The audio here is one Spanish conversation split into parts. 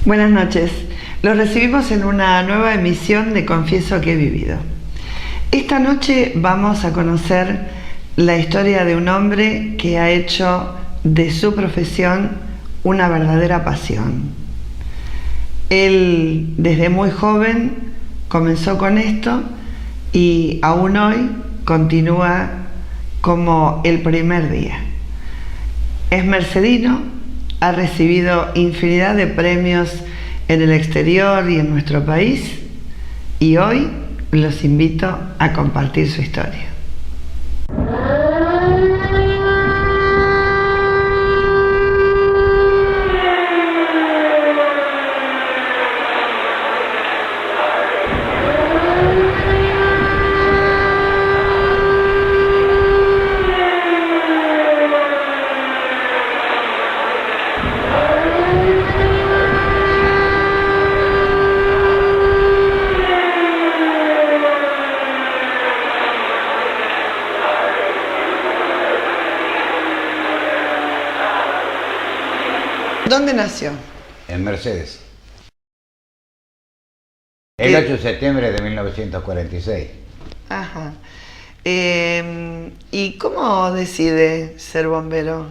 Buenas noches. Los recibimos en una nueva emisión de Confieso que he vivido. Esta noche vamos a conocer la historia de un hombre que ha hecho de su profesión una verdadera pasión. Él, desde muy joven, comenzó con esto y aún hoy continúa como el primer día. Es mercedino, ha recibido infinidad de premios en el exterior y en nuestro país y hoy los invito a compartir su historia. ¿Dónde nació? En Mercedes. El 8 de septiembre de 1946. Ajá. ¿Y cómo decide ser bombero?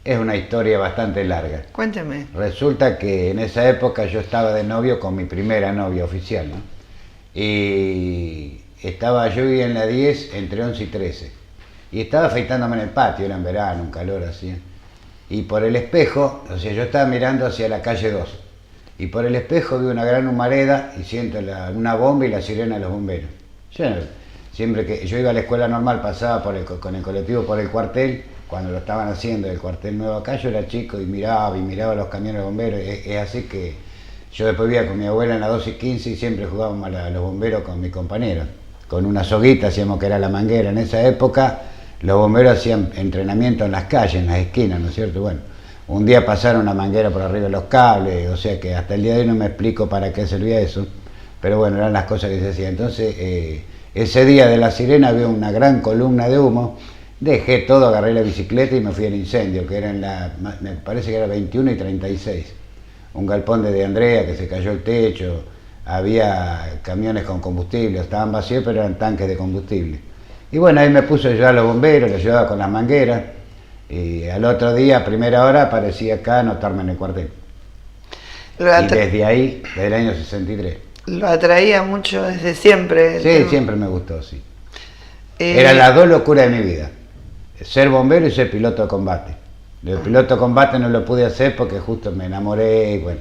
Es una historia bastante larga. Cuénteme. Resulta que en esa época yo estaba de novio con mi primera novia oficial, ¿no? Y yo vivía en la 10 entre 11 y 13. Y estaba afeitándome en el patio, era en verano, un calor así. Y por el espejo, o sea, yo estaba mirando hacia la calle 2. Y por el espejo vi una gran humareda y siento una bomba y la sirena de los bomberos. Siempre que yo iba a la escuela normal, pasaba con el colectivo por el cuartel, cuando lo estaban haciendo, el cuartel nuevo acá, yo era chico y miraba los camiones de bomberos. Es así que yo después vivía con mi abuela en la 2 y 15 y siempre jugábamos a los bomberos con mis compañeros. Con una soguita hacíamos que era la manguera. En esa época los bomberos hacían entrenamiento en las calles, en las esquinas, ¿no es cierto? Bueno, un día pasaron una manguera por arriba de los cables, o sea que hasta el día de hoy no me explico para qué servía eso, pero bueno, eran las cosas que se hacían. Entonces, ese día de la sirena había una gran columna de humo, dejé todo, agarré la bicicleta y me fui al incendio, que era me parece que era 21 y 36. Un galpón de Andrea que se cayó el techo, había camiones con combustible, estaban vacíos pero eran tanques de combustible. Y bueno, ahí me puse a ayudar a los bomberos, les ayudaba con las mangueras. Y al otro día, a primera hora, aparecí acá a anotarme en el cuartel. Y desde ahí, desde el año 63. ¿Lo atraía mucho desde siempre? Sí, siempre me gustó, sí. Eran las dos locuras de mi vida. Ser bombero y ser piloto de combate. El piloto de combate no lo pude hacer porque justo me enamoré y bueno.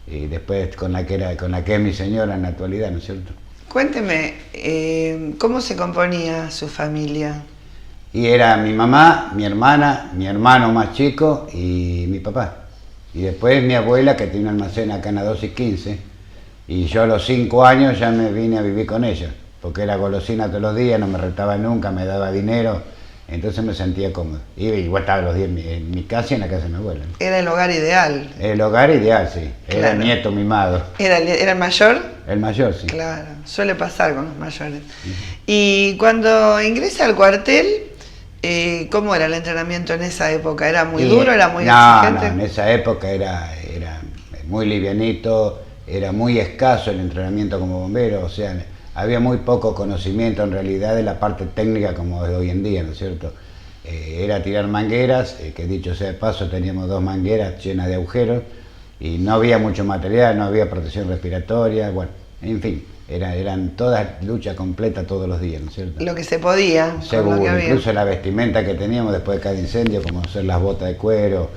Y después con la que es mi señora en la actualidad, ¿no es cierto? Cuénteme, ¿cómo se componía su familia? Y era mi mamá, mi hermana, mi hermano más chico y mi papá. Y después mi abuela que tiene un almacén acá en la 2 y 15. Y yo a los 5 años ya me vine a vivir con ella. Porque era golosina todos los días, no me retaba nunca, me daba dinero. Entonces me sentía cómodo. Y igual estaba los días en mi casa y en la casa de mi abuela, ¿no? Era el hogar ideal. El hogar ideal, sí. Era Claro. el nieto mimado. ¿Era el mayor? El mayor, sí. Claro, suele pasar con los mayores. Y cuando ingresa al cuartel, ¿cómo era el entrenamiento en esa época? ¿Era muy duro? ¿Era muy exigente? No, en esa época era muy livianito, era muy escaso el entrenamiento como bombero, o sea, había muy poco conocimiento en realidad de la parte técnica como es hoy en día, ¿no es cierto? Era tirar mangueras, que dicho sea de paso teníamos 2 mangueras llenas de agujeros y no había mucho material, no había protección respiratoria, bueno, en fin, eran todas lucha completa todos los días, ¿no es cierto? Lo que se podía. Seguro, lo que había. incluso la vestimenta que teníamos después de cada incendio, como ser las botas de cuero,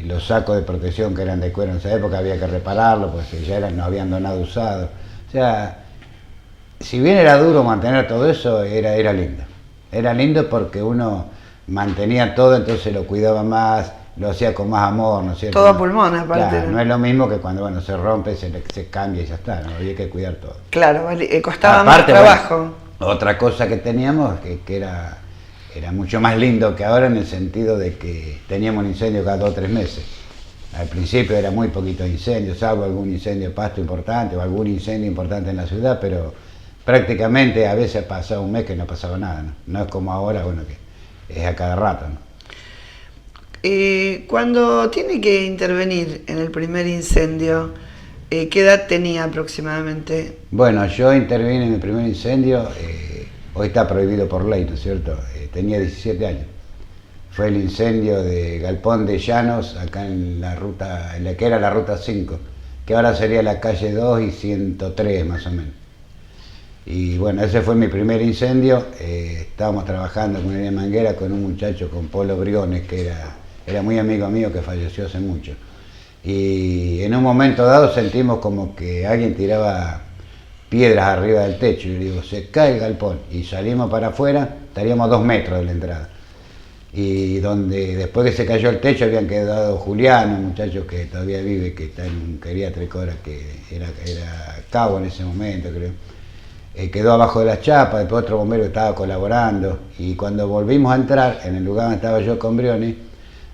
los sacos de protección que eran de cuero en esa época había que repararlos, porque ya no habían donado usados. O sea, si bien era duro mantener todo eso, era lindo. Era lindo porque uno mantenía todo, entonces lo cuidaba más, lo hacía con más amor, ¿no es cierto? Todo a pulmón, aparte. Claro, no es lo mismo que cuando se rompe, se cambia y ya está, ¿no? Había que cuidar todo. Claro, costaba más trabajo. Bueno, otra cosa que teníamos, que era mucho más lindo que ahora en el sentido de que teníamos un incendio cada 2 o 3 meses. Al principio era muy poquito incendio, salvo algún incendio de pasto importante o algún incendio importante en la ciudad, pero prácticamente a veces pasaba un mes que no pasaba nada, ¿no? No es como ahora, bueno, que es a cada rato, ¿no? Cuando tiene que intervenir en el primer incendio, ¿qué edad tenía aproximadamente? Bueno, yo intervine en mi primer incendio, hoy está prohibido por ley, ¿no es cierto? Tenía 17 años. Fue el incendio de Galpón de Llanos, acá en la ruta, en la que era la ruta 5, que ahora sería la calle 2 y 103 más o menos. Y bueno, ese fue mi primer incendio. Estábamos trabajando con una manguera con un muchacho, con Polo Briones, que era muy amigo mío, que falleció hace mucho. Y en un momento dado sentimos como que alguien tiraba piedras arriba del techo, y yo digo, se cae el galpón, y salimos para afuera, estaríamos 2 metros de la entrada. Y donde después que se cayó el techo habían quedado Julián, un muchacho que todavía vive, que está en un geriátrico ahora, que era cabo en ese momento, creo. Quedó abajo de la chapa, después otro bombero que estaba colaborando, y cuando volvimos a entrar, en el lugar donde estaba yo con Brioni,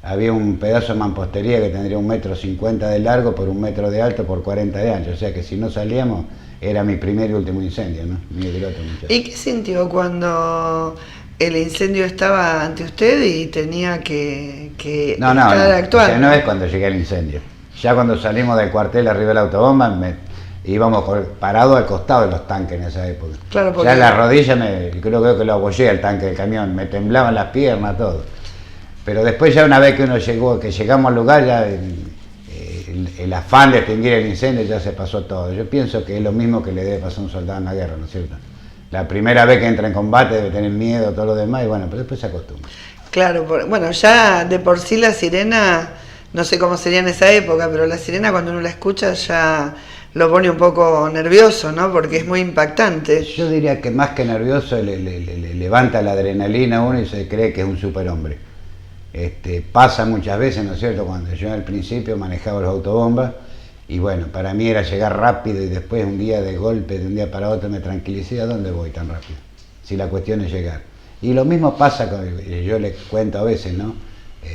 había un pedazo de mampostería que tendría 1,50 m de largo por 1 metro de alto por 40 de ancho, o sea que si no salíamos, era mi primer y último incendio, ¿no? Ni el otro muchacho. ¿Y qué sintió cuando el incendio estaba ante usted y tenía que No, estar actuando? o sea, no es cuando llegué al incendio. Ya cuando salimos del cuartel arriba de la autobomba, íbamos parados al costado de los tanques en esa época. Claro, porque ya la rodilla, creo que lo abollé al tanque del camión, me temblaban las piernas, todo. Pero después ya una vez que llegamos al lugar, ya el afán de extinguir el incendio ya se pasó todo. Yo pienso que es lo mismo que le debe pasar a un soldado en la guerra, ¿no es cierto? La primera vez que entra en combate debe tener miedo, todo lo demás, y bueno, pero después se acostumbra. Claro, bueno, ya de por sí la sirena, no sé cómo sería en esa época, pero la sirena cuando uno la escucha ya lo pone un poco nervioso, ¿no? Porque es muy impactante. Yo diría que más que nervioso le levanta la adrenalina a uno y se cree que es un superhombre. Pasa muchas veces, ¿no es cierto?, cuando yo al principio manejaba los autobombas, y bueno, para mí era llegar rápido y después un día de golpe, de un día para otro me tranquilicé. ¿A dónde voy tan rápido? Si la cuestión es llegar. Y lo mismo pasa, yo le cuento a veces, ¿no?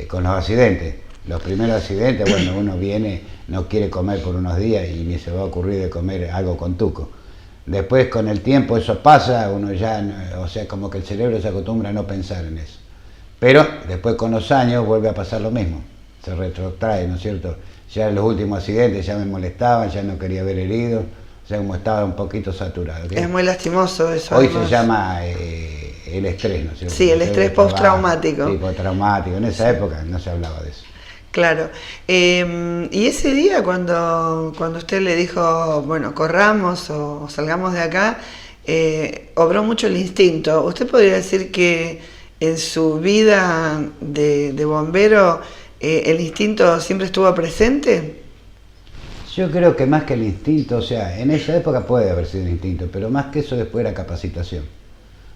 Con los accidentes. Los primeros accidentes, bueno, uno viene, no quiere comer por unos días y ni se va a ocurrir de comer algo con tuco. Después con el tiempo eso pasa, uno ya, o sea, como que el cerebro se acostumbra a no pensar en eso. Pero después con los años vuelve a pasar lo mismo, se retrotrae, ¿no es cierto? Ya en los últimos accidentes ya me molestaban, ya no quería ver heridos, o sea, como estaba un poquito saturado. ¿Okay? Es muy lastimoso eso. Hoy además se llama el estrés, ¿no es cierto? Sí, el estrés postraumático. Sí, postraumático. En esa época no se hablaba de eso. Claro. Y ese día cuando usted le dijo, bueno, corramos o salgamos de acá, obró mucho el instinto. ¿Usted podría decir que en su vida de bombero el instinto siempre estuvo presente? Yo creo que más que el instinto, o sea, en esa época puede haber sido el instinto, pero más que eso después era capacitación.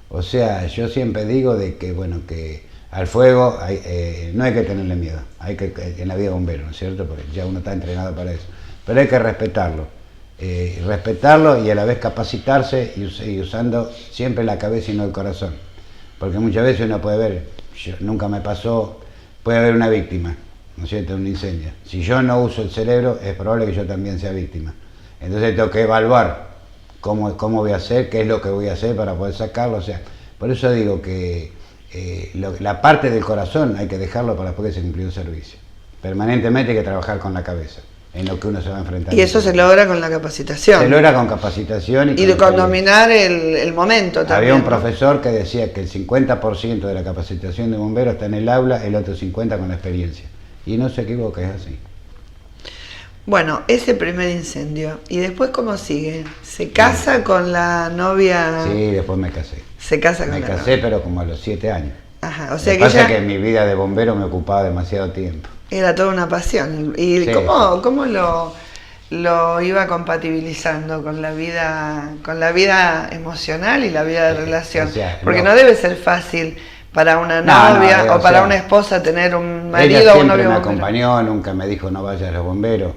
O sea, yo siempre digo de que, bueno, que al fuego no hay que tenerle miedo, hay que en la vida de bombero, ¿no es cierto? Porque ya uno está entrenado para eso, pero hay que respetarlo, y a la vez capacitarse y usando siempre la cabeza y no el corazón, porque muchas veces uno puede ver, nunca me pasó, puede haber una víctima, ¿no es cierto?, un incendio. Si yo no uso el cerebro, es probable que yo también sea víctima. Entonces tengo que evaluar cómo voy a hacer, qué es lo que voy a hacer para poder sacarlo. O sea, por eso digo que la parte del corazón hay que dejarlo para después que se cumplió el servicio. Permanentemente hay que trabajar con la cabeza, en lo que uno se va a enfrentar. Y eso se logra con la capacitación. Se logra con capacitación y con dominar el momento también. Había un profesor que decía que el 50% de la capacitación de bomberos está en el aula, el otro 50% con la experiencia. Y no se equivoca, es así. Bueno, ese primer incendio. ¿Y después cómo sigue? ¿Se casa con la novia? Sí, después me casé. Se casa con la novia. Me casé, pero como a los 7 años. Ajá, o sea que pasa que mi vida de bombero me ocupaba demasiado tiempo. Era toda una pasión. ¿Y sí, cómo lo iba compatibilizando con la vida emocional y la vida de relación? O sea, porque no debe ser fácil para una novia o para una esposa tener un marido o un novio. Ella siempre me acompañó, nunca me dijo no vayas a los bomberos.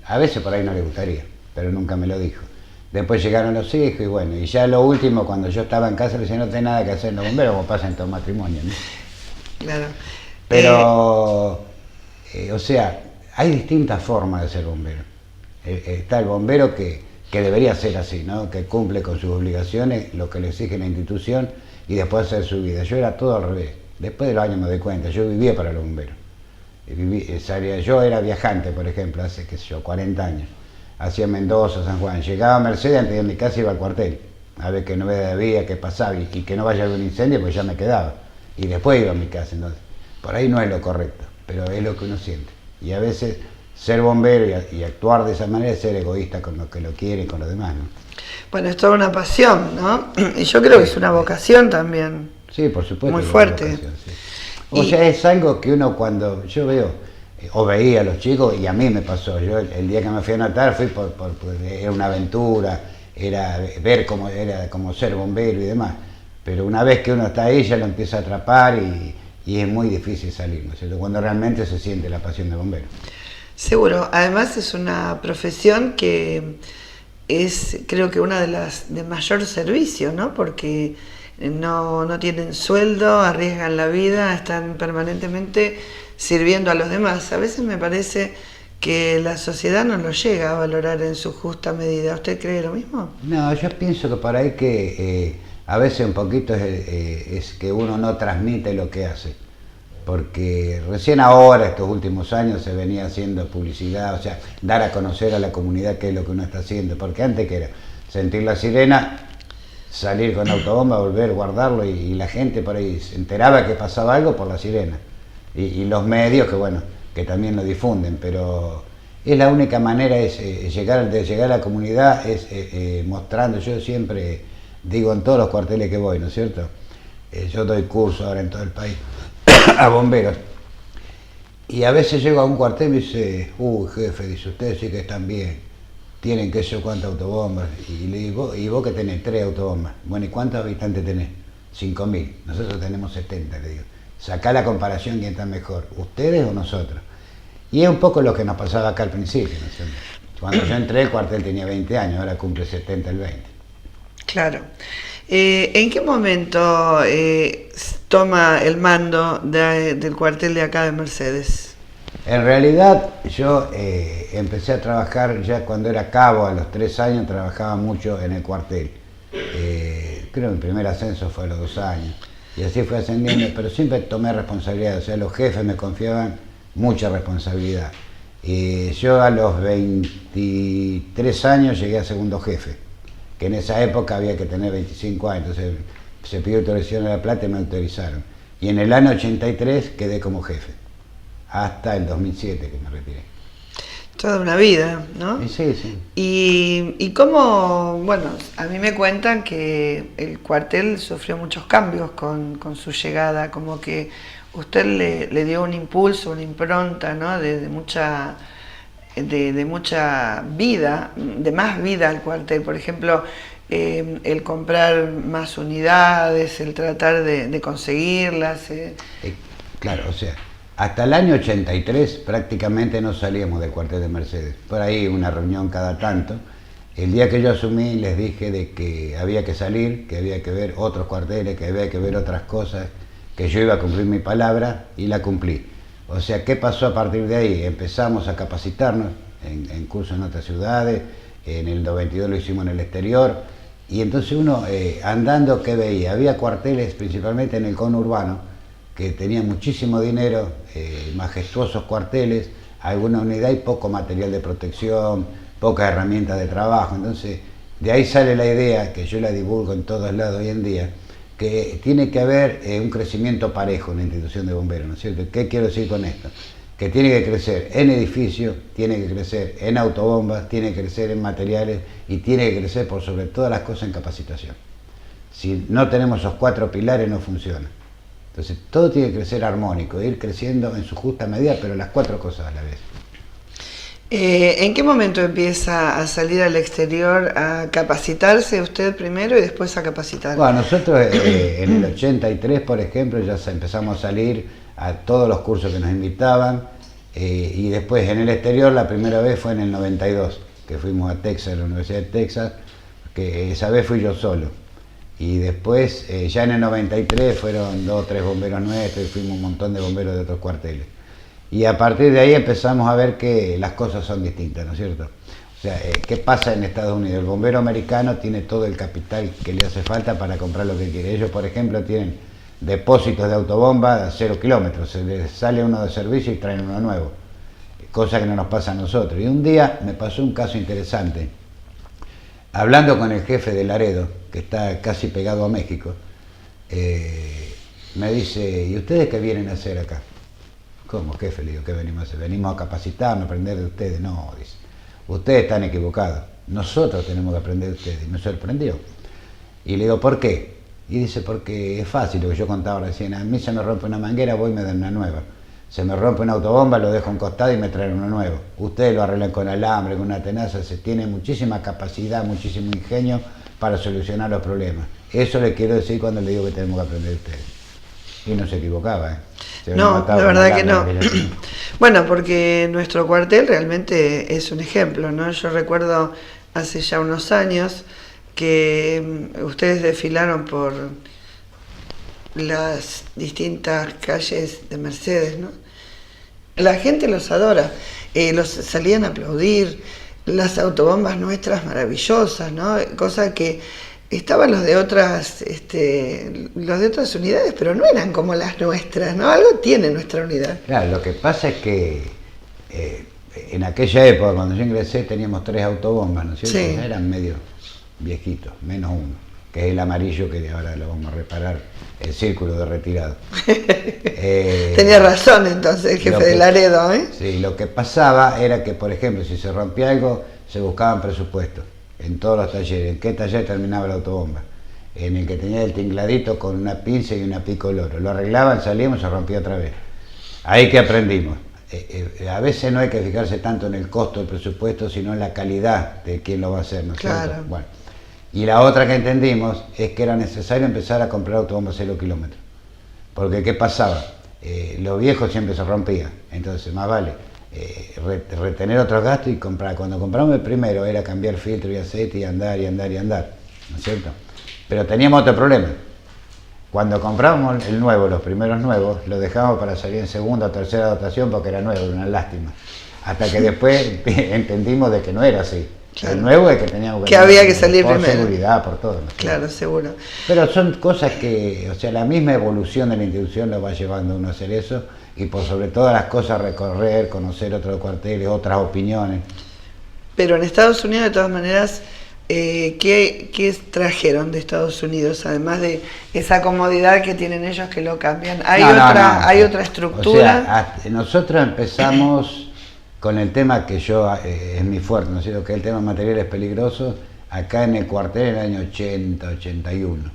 A veces por ahí no le gustaría, pero nunca me lo dijo. Después llegaron los hijos y bueno, y ya lo último, cuando yo estaba en casa, le decía no tenés nada que hacer en los bomberos, como pasa en todo matrimonio, ¿no? Claro. Pero, o sea, hay distintas formas de ser bombero. Está el bombero que debería ser así, ¿no? Que cumple con sus obligaciones, lo que le exige la institución, y después hacer su vida. Yo era todo al revés. Después de los años me doy cuenta, yo vivía para los bomberos. Yo era viajante, por ejemplo, hace, qué sé yo, 40 años. Hacía Mendoza, San Juan. Llegaba a Mercedes, antes de ir a mi casa iba al cuartel. A ver qué novedad había, qué pasaba, y que no vaya a haber un incendio, pues ya me quedaba. Y después iba a mi casa. Entonces, por ahí no es lo correcto, pero es lo que uno siente. Y a veces ser bombero y actuar de esa manera es ser egoísta con lo que lo quiere y con los demás, ¿no? Bueno, es toda una pasión, ¿no? Y yo creo que es una vocación también. Sí, por supuesto. Muy fuerte. Vocación, sí. O sea, es algo que uno cuando yo veo, o veía a los chicos, y a mí me pasó, yo el día que me fui a anotar fui era una aventura, era ver cómo era como ser bombero y demás, pero una vez que uno está ahí ya lo empieza a atrapar y es muy difícil salir, ¿no es cierto? Cuando realmente se siente la pasión de bombero. Seguro, además es una profesión que es, creo que una de las de mayor servicio, ¿no? Porque no tienen sueldo, arriesgan la vida, están permanentemente sirviendo a los demás. A veces me parece que la sociedad no lo llega a valorar en su justa medida. ¿Usted cree lo mismo? No, yo pienso que por ahí que a veces un poquito es que uno no transmite lo que hace. Porque recién ahora, estos últimos años, se venía haciendo publicidad, o sea, dar a conocer a la comunidad qué es lo que uno está haciendo. Porque antes que era sentir la sirena, salir con autobomba, volver, guardarlo, y la gente por ahí se enteraba que pasaba algo por la sirena. Y los medios, que bueno, que también lo difunden, pero es la única manera de llegar a la comunidad, es mostrando. Yo siempre digo en todos los cuarteles que voy, ¿no es cierto? Yo doy cursos ahora en todo el país a bomberos. Y a veces llego a un cuartel y me dice, jefe, dice, ustedes sí que están bien, tienen qué sé yo cuántas autobombas. Y le digo, ¿y vos que tenés? 3 autobombas. Bueno, ¿y cuántos habitantes tenés? 5.000. Nosotros tenemos 70, le digo. Sacá la comparación, ¿quién está mejor? ¿Ustedes o nosotros? Y es un poco lo que nos pasaba acá al principio, ¿no es cierto? Cuando yo entré, el cuartel tenía 20 años, ahora cumple 70 el 20. Claro. ¿En qué momento toma el mando del cuartel de acá de Mercedes? En realidad yo empecé a trabajar ya cuando era cabo, a los 3 años trabajaba mucho en el cuartel. Creo que mi primer ascenso fue a los 2 años. Y así fue ascendiendo, pero siempre tomé responsabilidad, o sea, los jefes me confiaban mucha responsabilidad. Yo a los 23 años llegué a segundo jefe, que en esa época había que tener 25 años, entonces se pidió autorización a La Plata y me autorizaron. Y en el año 83 quedé como jefe, hasta el 2007 que me retiré. Toda una vida, ¿no? Sí, sí. Y cómo, bueno, a mí me cuentan que el cuartel sufrió muchos cambios con su llegada, como que usted le dio un impulso, una impronta, ¿no? De mucha vida, de más vida al cuartel. Por ejemplo, el comprar más unidades, el tratar de conseguirlas. Claro, o sea, hasta el año 83 prácticamente no salíamos del cuartel de Mercedes. Por ahí una reunión cada tanto. El día que yo asumí les dije de que había que salir, que había que ver otros cuarteles, que había que ver otras cosas, que yo iba a cumplir mi palabra y la cumplí. O sea, ¿qué pasó a partir de ahí? Empezamos a capacitarnos en cursos en otras ciudades, en el 92 lo hicimos en el exterior, y entonces uno andando, ¿qué veía? Había cuarteles principalmente en el conurbano, que tenían muchísimo dinero, majestuosos cuarteles, alguna unidad y poco material de protección, pocas herramientas de trabajo. Entonces, de ahí sale la idea, que yo la divulgo en todos lados hoy en día, que tiene que haber un crecimiento parejo en la institución de bomberos, ¿no es cierto? ¿Qué quiero decir con esto? Que tiene que crecer en edificios, tiene que crecer en autobombas, tiene que crecer en materiales y tiene que crecer por sobre todas las cosas en capacitación. Si no tenemos esos 4 pilares no funciona. Entonces todo tiene que crecer armónico, ir creciendo en su justa medida, pero las 4 cosas a la vez. ¿En qué momento empieza a salir al exterior a capacitarse usted primero y después a capacitar? Bueno, nosotros en el 83, por ejemplo, ya empezamos a salir a todos los cursos que nos invitaban, y después en el exterior la primera vez fue en el 92, que fuimos a Texas, a la Universidad de Texas, que esa vez fui yo solo. Y después, ya en el 93, fueron 2 o 3 bomberos nuestros y fuimos un montón de bomberos de otros cuarteles. Y a partir de ahí empezamos a ver que las cosas son distintas, ¿no es cierto? O sea, ¿qué pasa en Estados Unidos? El bombero americano tiene todo el capital que le hace falta para comprar lo que quiere. Ellos, por ejemplo, tienen depósitos de autobomba a 0 kilómetros, se les sale uno de servicio y traen uno nuevo, cosa que no nos pasa a nosotros. Y un día me pasó un caso interesante, hablando con el jefe de Laredo, que está casi pegado a México, me dice, ¿y ustedes qué vienen a hacer acá? ¿Cómo, jefe? Le digo, ¿qué venimos a hacer? Venimos a capacitarnos, a aprender de ustedes. No, dice, ustedes están equivocados, nosotros tenemos que aprender de ustedes. Y me sorprendió. Y le digo, ¿por qué? Y dice, porque es fácil, lo que yo contaba recién, a mí se me rompe una manguera, voy y me dan una nueva. Se me rompe una autobomba, lo dejo en costado y me traen uno nuevo. Ustedes lo arreglan con alambre, con una tenaza, se tiene muchísima capacidad, muchísimo ingenio para solucionar los problemas. Eso le quiero decir cuando le digo que tenemos que aprender de ustedes. Y no se equivocaba, ¿eh? No, la verdad que no. Bueno, porque nuestro cuartel realmente es un ejemplo, ¿no? Yo recuerdo hace ya unos años que ustedes desfilaron por las distintas calles de Mercedes, ¿no? La gente los adora, los salían a aplaudir, las autobombas nuestras maravillosas, ¿no? Cosa que estaban los de otras unidades, pero no eran como las nuestras, ¿no? Algo tiene nuestra unidad. Claro, lo que pasa es que en aquella época, cuando yo ingresé, teníamos 3 autobombas, ¿no es cierto? Sí. Eran medio viejitos, menos uno, que es el amarillo que ahora lo vamos a reparar, el círculo de retirado. Tenía razón entonces el jefe de Laredo, ¿eh? Sí, lo que pasaba era que, por ejemplo, si se rompía algo, se buscaban presupuestos en todos los talleres. ¿En qué taller terminaba la autobomba? En el que tenía el tingladito con una pinza y una pico loro. Lo arreglaban, salíamos, se rompía otra vez. Ahí que aprendimos. A veces no hay que fijarse tanto en el costo del presupuesto, sino en la calidad de quien lo va a hacer, ¿no es cierto? Bueno. Y la otra que entendimos es que era necesario empezar a comprar autobombas 0 kilómetros. Porque ¿qué pasaba? Los viejos siempre se rompían. Entonces, más vale retener otros gastos y comprar. Cuando compramos el primero era cambiar filtro y aceite y andar, ¿no es cierto? Pero teníamos otro problema. Cuando compramos el nuevo, los primeros nuevos, lo dejábamos para salir en segunda o tercera dotación porque era nuevo, era una lástima. Hasta que después entendimos de que no era así. Claro. El nuevo es que teníamos que había que salir por primero. Seguridad, por todo. ¿no? Claro, seguro. Pero son cosas que, o sea, la misma evolución de la institución lo va llevando a uno a hacer eso, y por sobre todas las cosas recorrer, conocer otros cuarteles, otras opiniones. Pero en Estados Unidos, de todas maneras, ¿qué trajeron de Estados Unidos? Además de esa comodidad que tienen ellos que lo cambian. ¿Hay otra estructura? O sea, nosotros empezamos con el tema que yo es mi fuerte, ¿no es cierto? Que es el tema de materiales peligrosos, acá en el cuartel en el año 80, 81.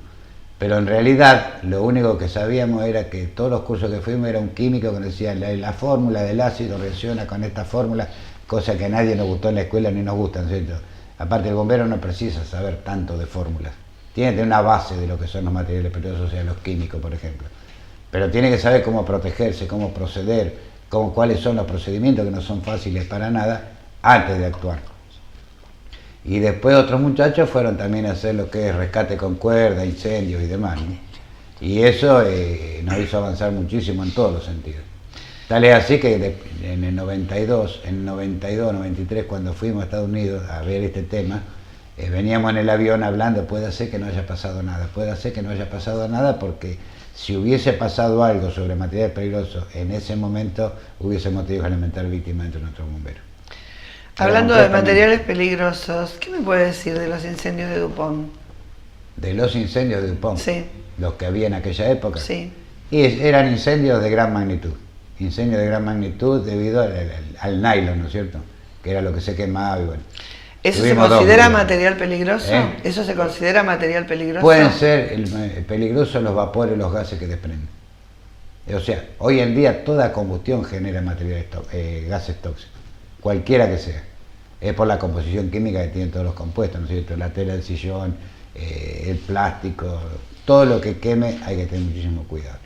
Pero en realidad lo único que sabíamos era que todos los cursos que fuimos era un químico que nos decía la fórmula del ácido reacciona con esta fórmula, cosa que a nadie nos gustó en la escuela ni nos gusta, ¿no es cierto? Aparte el bombero no precisa saber tanto de fórmulas, tiene que tener una base de lo que son los materiales peligrosos, o sea, los químicos, por ejemplo. Pero tiene que saber cómo protegerse, cómo proceder, cuáles son los procedimientos que no son fáciles para nada antes de actuar. Y después otros muchachos fueron también a hacer lo que es rescate con cuerda, incendios y demás, ¿no? Y eso nos hizo avanzar muchísimo en todos los sentidos. Tal es así que en el 92, 93, cuando fuimos a Estados Unidos a ver este tema, veníamos en el avión hablando, puede ser que no haya pasado nada, porque si hubiese pasado algo sobre material peligroso en ese momento, hubiésemos tenido que alimentar víctimas entre nuestros bomberos. Hablando de materiales peligrosos, ¿qué me puede decir de los incendios de Dupont? ¿De los incendios de Dupont? Sí. ¿Los que había en aquella época? Sí. Y eran incendios de gran magnitud. Incendios de gran magnitud debido al nylon, ¿no es cierto? Que era lo que se quemaba y bueno. ¿Eso se considera material peligroso? ¿Eso se considera material peligroso? Pueden ser peligrosos los vapores, los gases que desprenden. O sea, hoy en día toda combustión genera gases tóxicos, cualquiera que sea. Es por la composición química que tienen todos los compuestos, ¿no es cierto? La tela del sillón, el plástico, todo lo que queme hay que tener muchísimo cuidado.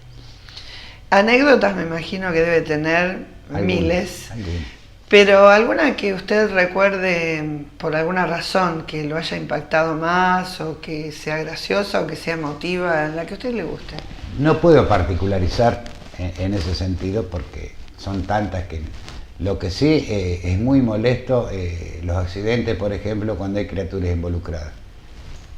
Anécdotas me imagino que debe tener miles. Algunas. Pero alguna que usted recuerde por alguna razón que lo haya impactado más, o que sea graciosa, o que sea emotiva, la que a usted le guste. No puedo particularizar en ese sentido porque son tantas que... Lo que sí es muy molesto los accidentes, por ejemplo, cuando hay criaturas involucradas.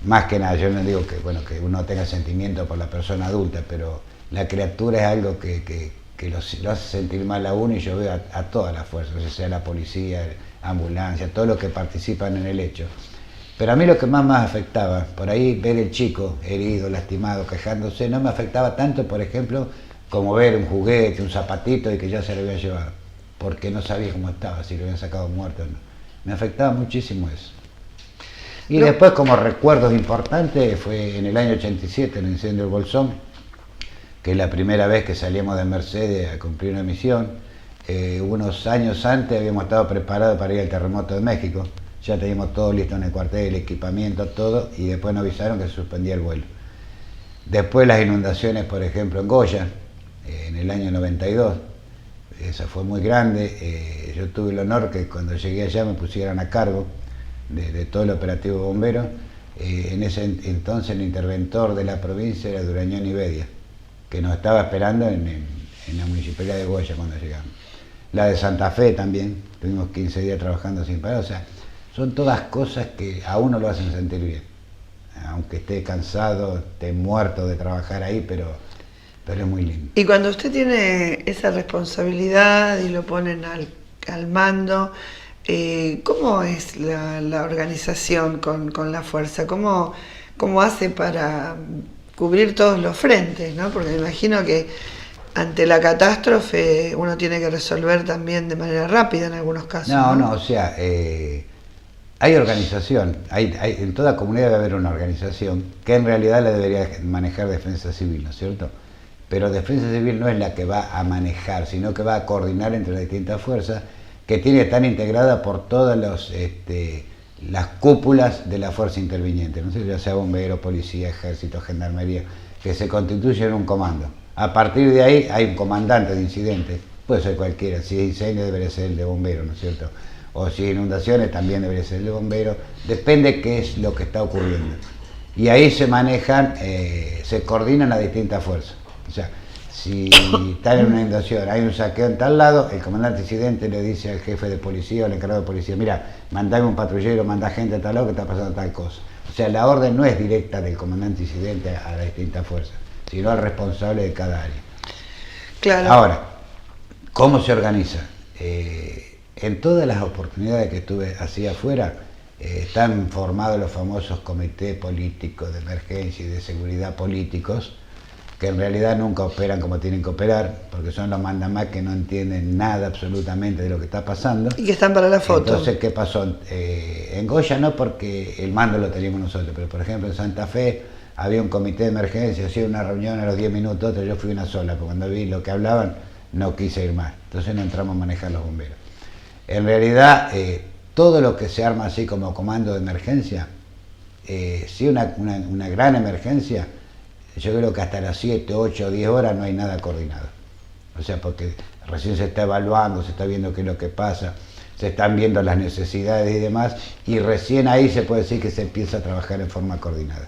Más que nada, yo no digo que, bueno, que uno tenga sentimiento por la persona adulta, pero la criatura es algo que lo hace sentir mal a uno, y yo veo a todas las fuerzas, o sea la policía, ambulancia, todos los que participan en el hecho. Pero a mí lo que más me afectaba, por ahí ver el chico herido, lastimado, quejándose, no me afectaba tanto, por ejemplo, como ver un juguete, un zapatito y que ya se lo había llevado, porque no sabía cómo estaba, si lo habían sacado muerto o no. Me afectaba muchísimo eso. Y después, como recuerdos importantes, fue en el año 87, el incendio del Bolsón, que es la primera vez que salíamos de Mercedes a cumplir una misión. Unos años antes habíamos estado preparados para ir al terremoto de México. Ya teníamos todo listo en el cuartel, el equipamiento, todo, y después nos avisaron que se suspendía el vuelo. Después las inundaciones, por ejemplo, en Goya, en el año 92, esa fue muy grande. Yo tuve el honor que cuando llegué allá me pusieran a cargo de todo el operativo bombero. En ese entonces el interventor de la provincia era Durañón y Bedia, que nos estaba esperando en la municipalidad de Goya cuando llegamos. La de Santa Fe también, tuvimos 15 días trabajando sin parar. O sea, son todas cosas que a uno lo hacen sentir bien, aunque esté cansado, esté muerto de trabajar ahí, pero es muy lindo. Y cuando usted tiene esa responsabilidad y lo ponen al mando, ¿cómo es la organización con la fuerza? ¿Cómo hace para cubrir todos los frentes, ¿no? Porque me imagino que ante la catástrofe uno tiene que resolver también de manera rápida en algunos casos. No, o sea, hay organización, en toda comunidad debe haber una organización que en realidad la debería manejar Defensa Civil, ¿no es cierto? Pero Defensa Civil no es la que va a manejar, sino que va a coordinar entre las distintas fuerzas, que tiene que estar integrada por todas las cúpulas de la fuerza interviniente, no sé, ya sea bombero, policía, ejército, gendarmería, que se constituyen en un comando. A partir de ahí hay un comandante de incidentes, puede ser cualquiera, si es incendio debería ser el de bombero, ¿no es cierto? O si hay inundaciones también debería ser el de bombero, depende qué es lo que está ocurriendo. Y ahí se manejan, se coordinan las distintas fuerzas. O sea, si están en una inundación, hay un saqueo en tal lado, el comandante incidente le dice al jefe de policía o al encargado de policía, mira, mandame un patrullero, manda gente a tal lado que está pasando tal cosa. O sea, la orden no es directa del comandante incidente a las distintas fuerzas, sino al responsable de cada área. Claro. Ahora, ¿cómo se organiza? En todas las oportunidades que estuve así afuera, están formados los famosos comités políticos de emergencia y de seguridad políticos, que en realidad nunca operan como tienen que operar, porque son los mandamás que no entienden nada absolutamente de lo que está pasando. Y que están para la foto. Entonces, ¿qué pasó? En Goya no, porque el mando lo teníamos nosotros, pero por ejemplo en Santa Fe había un comité de emergencia, hacía una reunión a los 10 minutos, yo fui una sola, porque cuando vi lo que hablaban no quise ir más, entonces no entramos a manejar los bomberos. En realidad, todo lo que se arma así como comando de emergencia, si una gran emergencia, yo creo que hasta las 7, 8, 10 horas no hay nada coordinado. O sea, porque recién se está evaluando, se está viendo qué es lo que pasa, se están viendo las necesidades y demás, y recién ahí se puede decir que se empieza a trabajar en forma coordinada.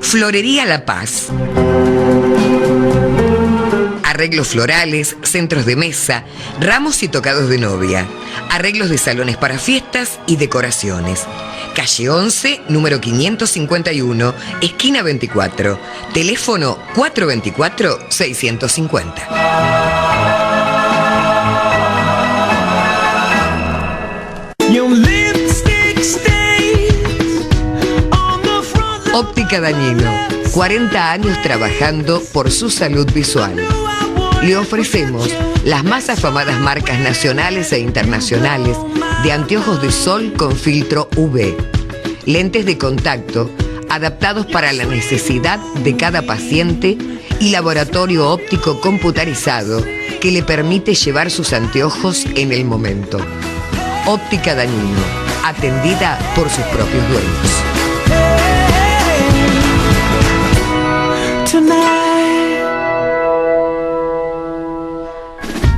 Florería La Paz. Arreglos florales, centros de mesa, ramos y tocados de novia. Arreglos de salones para fiestas y decoraciones. Calle 11, número 551, esquina 24. Teléfono 424-650. Óptica Dañino, 40 años trabajando por su salud visual. Le ofrecemos las más afamadas marcas nacionales e internacionales de anteojos de sol con filtro UV, lentes de contacto adaptados para la necesidad de cada paciente y laboratorio óptico computarizado que le permite llevar sus anteojos en el momento. Óptica Dañino, atendida por sus propios dueños. tonight.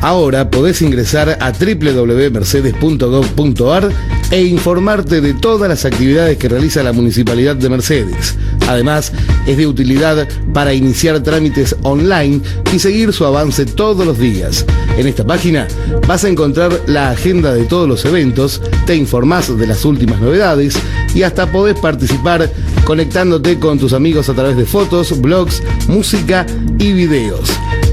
Ahora podés ingresar a www.mercedes.gov.ar e informarte de todas las actividades que realiza la Municipalidad de Mercedes. Además, es de utilidad para iniciar trámites online y seguir su avance todos los días. En esta página vas a encontrar la agenda de todos los eventos, te informás de las últimas novedades y hasta podés participar conectándote con tus amigos a través de fotos, blogs, música y videos.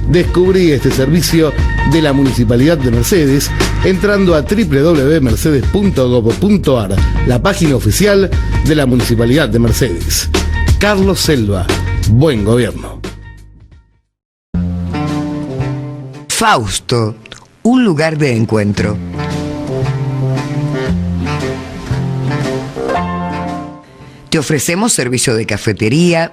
Descubrí este servicio de la Municipalidad de Mercedes entrando a www.mercedes.gov.ar, la página oficial de la Municipalidad de Mercedes. Carlos Selva, buen gobierno. Fausto, un lugar de encuentro. Te ofrecemos servicio de cafetería,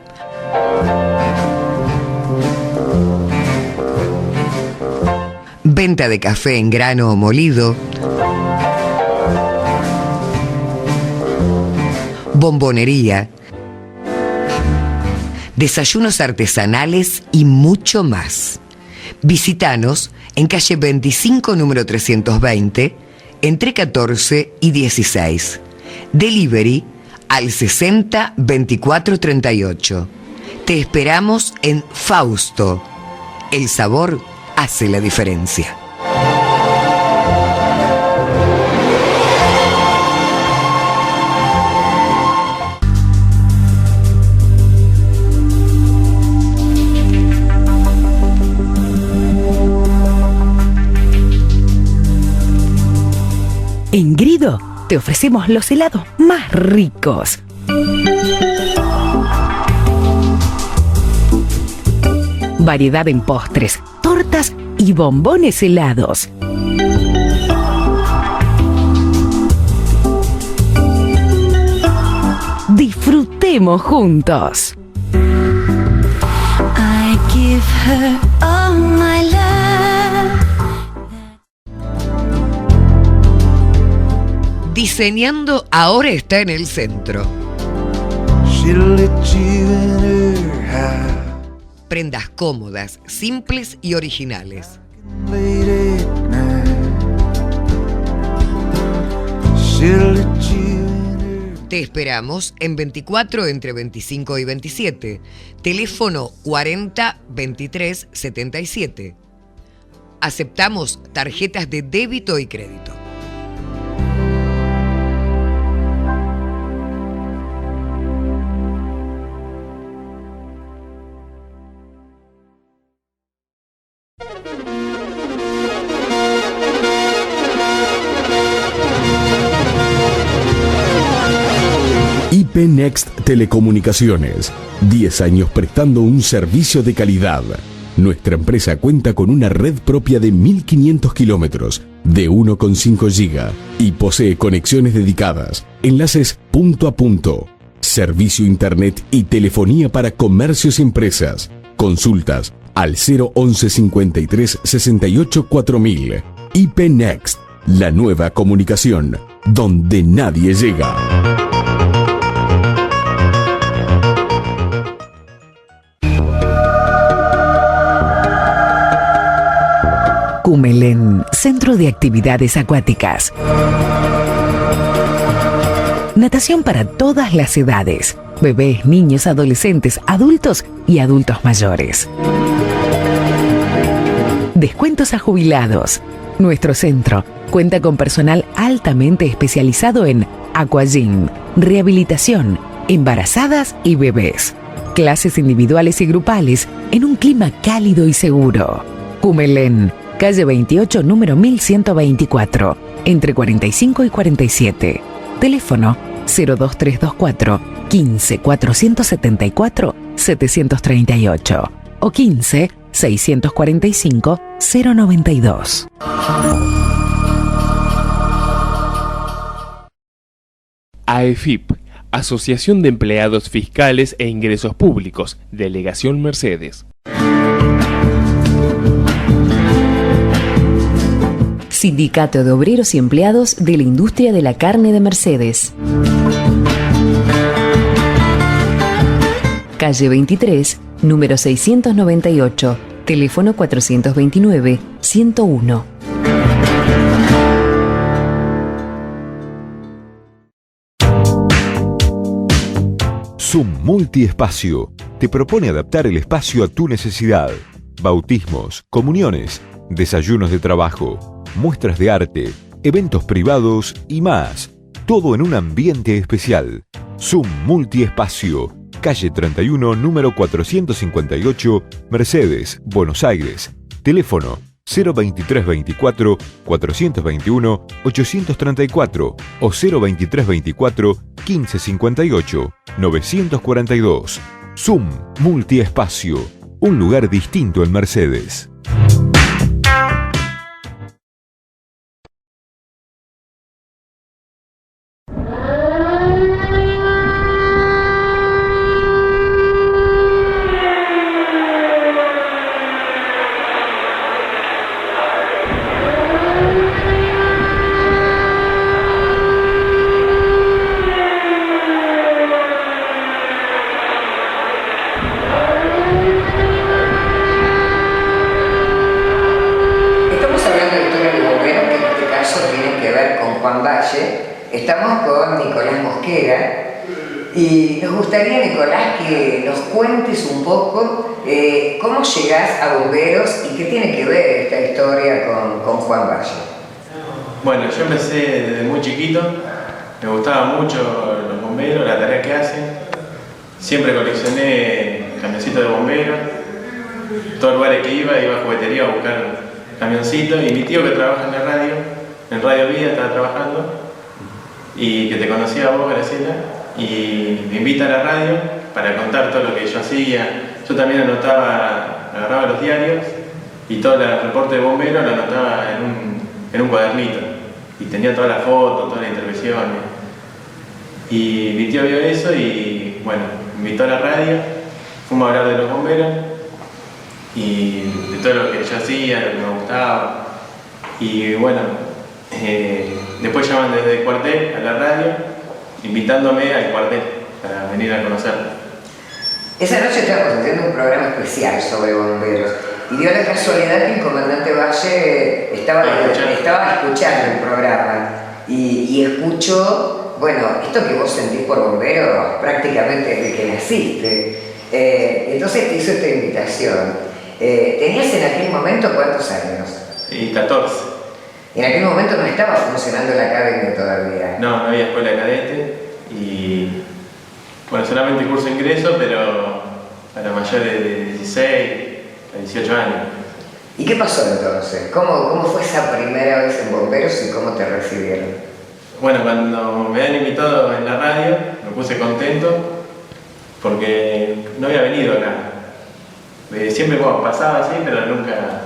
venta de café en grano o molido, bombonería, desayunos artesanales y mucho más. Visítanos en calle 25, número 320, entre 14 y 16. Delivery al 60 24 38. Te esperamos en Fausto. El sabor hace la diferencia. En Grido te ofrecemos los helados más ricos. Variedad en postres, tortas y bombones helados. Disfrutemos juntos. I give her all my love. Diseñando ahora está en el centro. Prendas cómodas, simples y originales. Te esperamos en 24 entre 25 y 27. Teléfono 40 23 77. Aceptamos tarjetas de débito y crédito. IP Next Telecomunicaciones, 10 años prestando un servicio de calidad. Nuestra empresa cuenta con una red propia de 1.500 kilómetros, de 1,5 GB, y posee conexiones dedicadas, enlaces punto a punto, servicio internet y telefonía para comercios y empresas. Consultas al 011 53 68 4000. IP Next, la nueva comunicación, donde nadie llega. Cumelén, Centro de Actividades Acuáticas. Natación para todas las edades. Bebés, niños, adolescentes, adultos y adultos mayores. Descuentos a jubilados. Nuestro centro cuenta con personal altamente especializado en aquagym, rehabilitación, embarazadas y bebés. Clases individuales y grupales en un clima cálido y seguro. Cumelén, calle 28, número 1124, entre 45 y 47. Teléfono 02324 15 474 738 o 15 645 092. AEFIP, Asociación de Empleados Fiscales e Ingresos Públicos, Delegación Mercedes. Sindicato de Obreros y Empleados de la Industria de la Carne de Mercedes. Calle 23, número 698, teléfono 429-101. Zoom Multiespacio te propone adaptar el espacio a tu necesidad. Bautismos, comuniones, desayunos de trabajo, muestras de arte, eventos privados y más. Todo en un ambiente especial. Zoom Multiespacio, calle 31, número 458, Mercedes, Buenos Aires. Teléfono 02324 421 834 o 02324 1558 942. Zoom Multiespacio, un lugar distinto en Mercedes. Estamos con Nicolás Mosquera y nos gustaría, Nicolás, que nos cuentes un poco cómo llegás a Bomberos y qué tiene que ver esta historia con Juan Valle. Bueno, yo empecé desde muy chiquito, me gustaban mucho los bomberos, la tarea que hacen. Siempre coleccioné camioncitos de bomberos, todos los lugares que iba a juguetería a buscar camioncitos, y mi tío, que trabaja en la radio, en Radio Vida, estaba trabajando, y que te conocía a vos, Graciela, y me invita a la radio para contar todo lo que yo hacía. Yo también agarraba los diarios y todo el reporte de bomberos lo anotaba en un cuadernito, y tenía todas las fotos, todas las intervenciones. Y mi tío vio eso y bueno, me invitó a la radio, fuimos a hablar de los bomberos y de todo lo que yo hacía, lo que me gustaba. Y bueno, después llaman desde el cuartel a la radio, invitándome al cuartel para venir a conocerlo. Esa noche estábamos haciendo un programa especial sobre bomberos y dio la casualidad que el comandante Valle estaba escuchando el programa y escuchó, bueno, esto que vos sentís por bomberos prácticamente desde que naciste. Entonces te hizo esta invitación. ¿Tenías en aquel momento cuántos años? 14. En aquel momento no estaba funcionando la academia todavía. No había escuela de cadete y bueno, solamente curso de ingreso, pero para mayores de 16 a 18 años. ¿Y qué pasó entonces? ¿Cómo fue esa primera vez en Bomberos y cómo te recibieron? Bueno, cuando me han invitado en la radio me puse contento porque no había venido acá. Siempre pasaba así, pero nunca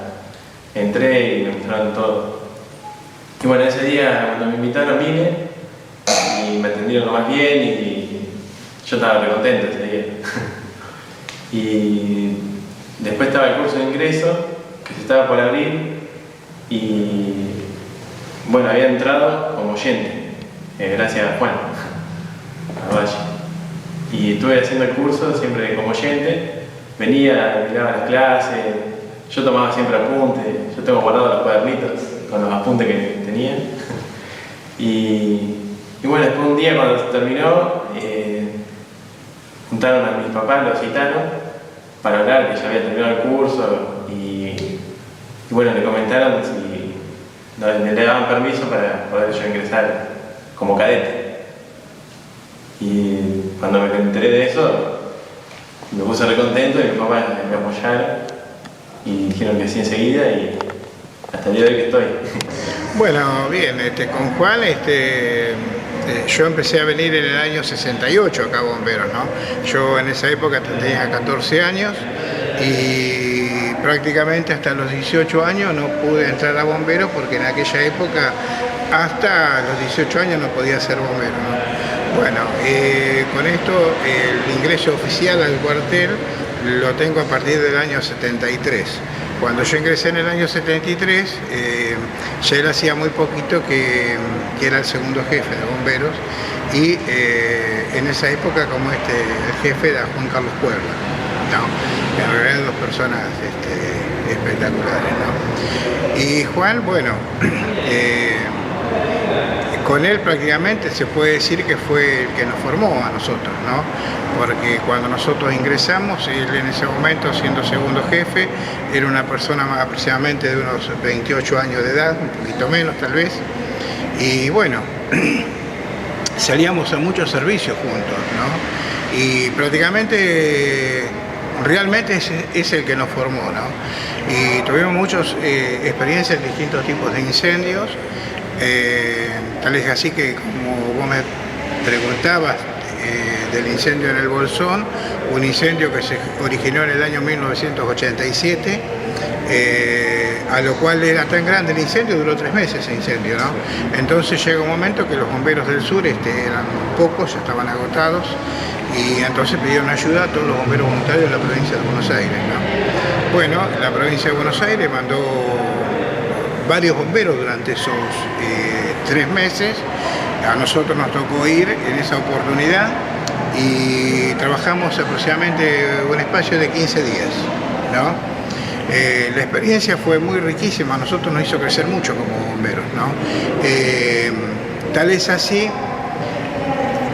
entré y me mostraron todo. Y bueno, ese día cuando me invitaron vine y me atendieron lo más bien y yo estaba re contento ese día. Y después estaba el curso de ingreso que se estaba por abrir y bueno, había entrado como oyente, gracias a Juan, a Valle. Y estuve haciendo el curso siempre como oyente, venía, miraba las clases, yo tomaba siempre apuntes, yo tengo guardados los cuadernitos con los apuntes que tenía. Y bueno, después un día cuando se terminó, juntaron a mis papás, los citaron, para hablar que ya había terminado el curso y bueno, le comentaron si le daban permiso para poder yo ingresar como cadete. Y cuando me enteré de eso, me puse re contento y mis papás me apoyaron y dijeron que sí enseguida y hasta el día de hoy que estoy. Bueno, bien, con Juan yo empecé a venir en el año 68 acá a Bomberos, ¿no? Yo en esa época tenía 14 años y prácticamente hasta los 18 años no pude entrar a Bomberos porque en aquella época hasta los 18 años no podía ser bombero, ¿no? Bueno, con esto el ingreso oficial al cuartel lo tengo a partir del año 73. Cuando yo ingresé en el año 73, ya él hacía muy poquito que era el segundo jefe de bomberos y en esa época como el jefe era Juan Carlos Puebla. ¿no? En realidad 2 personas espectaculares, ¿no? Y Juan, bueno, con él prácticamente se puede decir que fue el que nos formó a nosotros, ¿no? Porque cuando nosotros ingresamos, él en ese momento, siendo segundo jefe, era una persona más aproximadamente de unos 28 años de edad, un poquito menos tal vez, y bueno, salíamos a muchos servicios juntos, ¿no? Y prácticamente, realmente es el que nos formó, ¿no? Y tuvimos muchas experiencias en distintos tipos de incendios, tal es así que, como vos me preguntabas del incendio en el Bolsón, un incendio que se originó en el año 1987, a lo cual era tan grande el incendio, duró 3 meses ese incendio, ¿no? Entonces llega un momento que los bomberos del sur eran pocos, ya estaban agotados, y entonces pidieron ayuda a todos los bomberos voluntarios de la provincia de Buenos Aires, ¿no? Bueno, la provincia de Buenos Aires mandó varios bomberos durante esos 3 meses. A nosotros nos tocó ir en esa oportunidad y trabajamos aproximadamente un espacio de 15 días, ¿no? La experiencia fue muy riquísima, a nosotros nos hizo crecer mucho como bomberos, ¿no? Tal es así